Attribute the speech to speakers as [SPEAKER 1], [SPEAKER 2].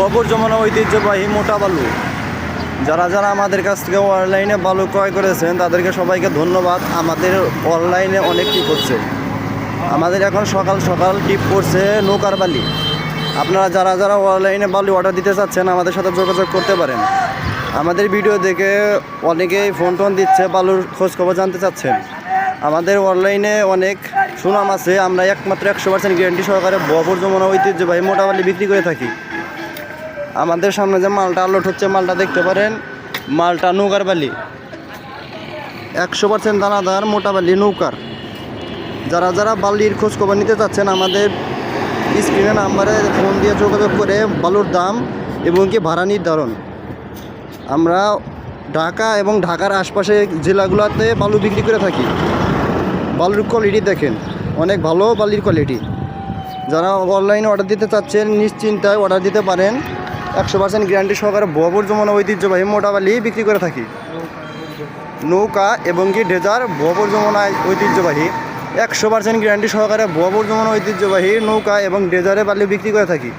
[SPEAKER 1] বরাবর জমানো ঐতিহ্যবাহী মোটা বালু। যারা যারা আমাদের কাছ থেকে অনলাইনে বালু ক্রয় করেছেন তাদেরকে সবাইকে ধন্যবাদ। আমাদের অনলাইনে অনেক টিপ হচ্ছে, আমাদের এখন সকাল সকাল টিপ করছে নৌকার বালি। আপনারা যারা যারা অনলাইনে বালু অর্ডার দিতে চাচ্ছেন আমাদের সাথে যোগাযোগ করতে পারেন। আমাদের ভিডিও দেখে অনেকেই ফোন টোন দিচ্ছে, বালুর খোঁজখবর জানতে চাচ্ছেন। আমাদের অনলাইনে অনেক সুনাম আছে, আমরা একমাত্র 100% গ্যারান্টি সহকারে বরাবর জমানো ঐতিহ্যবাহী মোটা বালি বিক্রি করে থাকি। আমাদের সামনে যে মালটা আনলোড হচ্ছে মালটা দেখতে পারেন, মালটা নৌকার বালি, 100% দানাদার মোটা বালি নৌকার। যারা যারা বালির খোঁজখবর নিতে চাচ্ছেন আমাদের স্ক্রিনে নাম্বারে ফোন দিয়ে যোগাযোগ করে বালুর দাম এবং কি ভাড়া নির্ধারণ। আমরা ঢাকা এবং ঢাকার আশপাশে জেলাগুলোতে বালু বিক্রি করে থাকি। বালুর কোয়ালিটি দেখেন, অনেক ভালো বালির কোয়ালিটি। যারা অনলাইনে অর্ডার দিতে চাচ্ছেন নিশ্চিন্তায় অর্ডার দিতে পারেন। 100% গ্যারান্টি সহকারে বরাবর জমানো ঐতিহ্যবাহী মোটা বালি বিক্রি করে থাকি। নৌকা এবং কি ড্রেজার বরাবর জমানো ঐতিহ্যবাহী 100% গ্যারান্টি সহকারে বরাবর জমানো ঐতিহ্যবাহী নৌকা এবং ড্রেজারে বালি বিক্রি করে থাকি।